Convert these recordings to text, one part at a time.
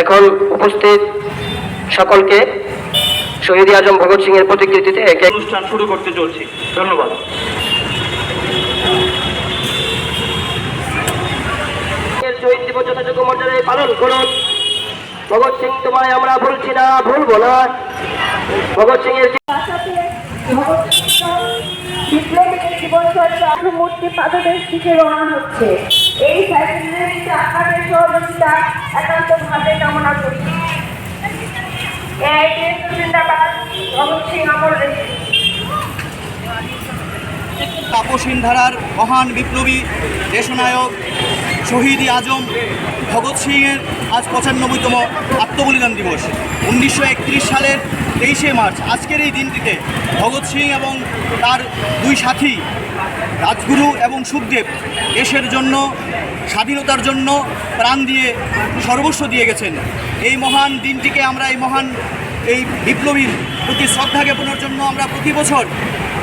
এখন উপস্থিত সকলকে শহীদ আজম ভগৎ সিং এর প্রতিকৃতিতে এক অনুষ্ঠান শুরু করতে চলছি। ধন্যবাদ। শহীদ দিবস যথাযোগ্য মর্যাদায় পালন করুন। ভগৎ সিং তোমায় আমরা ভুলছি না, ভুলবো না। ভগৎ সিং এর বিপ্লবীদের জীবনচর্চা মূর্তি পাদদেশ দিকে রওনা হচ্ছে। এই ফ্যাসিলিটিতে আপনাদের সহযোগিতা একান্তভাবে কামনা করি। জিন্দাবাদ, ভগৎ সিং অমর রয়েছে। তাপসীন ধারার মহান বিপ্লবী দেশনায়ক শহীদ আজম ভগৎ সিংয়ের আজ 95তম আত্মবলিদান দিবস। 1931 সালের 23শে মার্চ আজকের এই দিনটিতে ভগৎ সিং এবং তার দুই সাথী রাজগুরু এবং সুখদেব দেশের জন্য, স্বাধীনতার জন্য প্রাণ দিয়ে সর্বস্ব দিয়ে গেছেন। এই মহান দিনটিকে আমরা এই বিপ্লবীর প্রতি শ্রদ্ধা জ্ঞাপনের জন্য আমরা প্রতি বছর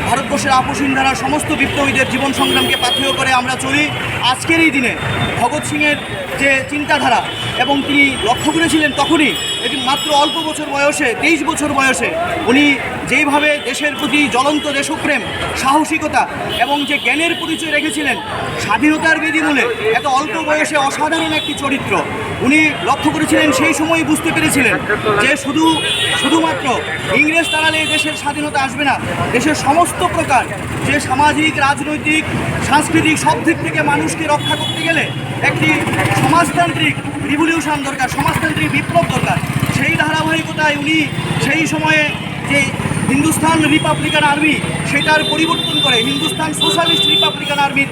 ভারতবর্ষের আপসীন ধারার সমস্ত বিপ্লবীদের জীবন সংগ্রামকে পাথেয় করে আমরা চলি। আজকের এই দিনে ভগৎ সিংয়ের যে চিন্তাধারা এবং তিনি লক্ষ্য করেছিলেন তখনই মাত্র অল্প বছর বয়সে, 23 বছর বয়সে উনি যেইভাবে দেশের প্রতি জ্বলন্ত দেশপ্রেম, সাহসিকতা এবং যে জ্ঞানের পরিচয় রেখেছিলেন, স্বাধীনতার বিধিমূলে এত অল্প বয়সে অসাধারণ একটি চরিত্র উনি লক্ষ্য করেছিলেন। সেই সময় বুঝতে পেরেছিলেন যে শুধুমাত্র ইংরেজ তাড়ালে দেশের স্বাধীনতা আসবে না। দেশের সমস্ত প্রকার যে সামাজিক, রাজনৈতিক, সাংস্কৃতিক সব দিক থেকে মানুষকে রক্ষা করতে গেলে একটি সমাজতান্ত্রিক রিভলিউশন দরকার, সমাজতান্ত্রিক বিপ্লব দরকার। সেই ধারাবাহিকতায় উনি সেই সময়ে যে হিন্দুস্তান রিপাবলিকান আর্মি সেটার পরিবর্তন করে হিন্দুস্তান সোশ্যালিস্ট রিপাবলিকান আর্মির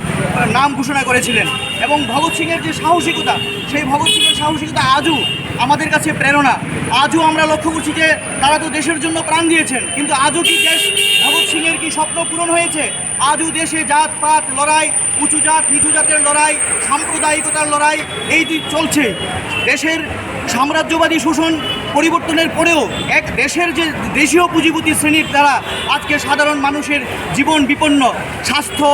নাম ঘোষণা করেছিলেন। এবং ভগৎ সিংয়ের যে সাহসিকতা, সেই ভগৎ সিংয়ের সাহসিকতা আজও আমাদের কাছে প্রেরণা। আজও আমরা লক্ষ্য করছি যে তারা তো দেশের জন্য প্রাণ দিয়েছেন, কিন্তু আজও কি দেশ ভগৎ সিংয়ের কি স্বপ্ন পূরণ হয়েছে? আজও দেশে জাতপাত লড়াই, উঁচু জাত নিচু জাতের লড়াই, সাম্প্রদায়িকতার লড়াই এই দিক চলছে। দেশের সাম্রাজ্যবাদী শোষণ পরিবর্তনের পরেও এক দেশের যে দেশীয় পুঁজিপতি শ্রেণীর দ্বারা আজকে সাধারণ মানুষের জীবন বিপন্ন, স্বাস্থ্য,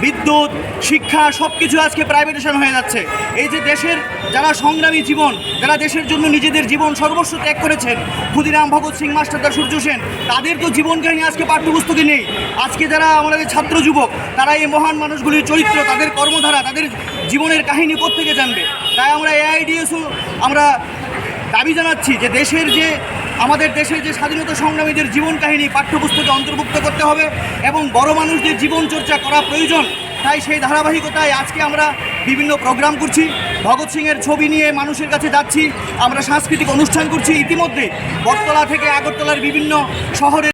বিদ্যুৎ, শিক্ষা সব কিছু আজকে প্রাইভেটেশন হয়ে যাচ্ছে। এই যে দেশের যারা সংগ্রামী জীবন, যারা দেশের জন্য নিজেদের জীবন সর্বস্ব ত্যাগ করেছেন, ক্ষুদিরাম ভগৎ সিং, মাস্টারদা সূর্য সেন, তাদের তো জীবন কাহিনী আজকে পাঠ্যপুস্তকে নেই। আজকে যারা আমাদের ছাত্র যুবক, তারা এই মহান মানুষগুলির চরিত্র, তাদের কর্মধারা, তাদের জীবনের কাহিনী কোত্থেকে জানবে? তাই আমরা এআইডিএসও আমরা দাবি জানাচ্ছি যে আমাদের দেশের যে স্বাধীনতা সংগ্রামীদের জীবন কাহিনী পাঠ্যপুস্তকে অন্তর্ভুক্ত করতে হবে এবং বড় মানুষদের জীবন চর্চা করা প্রয়োজন। তাই সেই ধারাবাহিকতায় আজকে আমরা বিভিন্ন প্রোগ্রাম করছি, ভগৎ সিংয়ের ছবি নিয়ে মানুষের কাছে যাচ্ছি, আমরা সাংস্কৃতিক অনুষ্ঠান করছি। ইতিমধ্যে বটতলা থেকে আগরতলার বিভিন্ন শহরে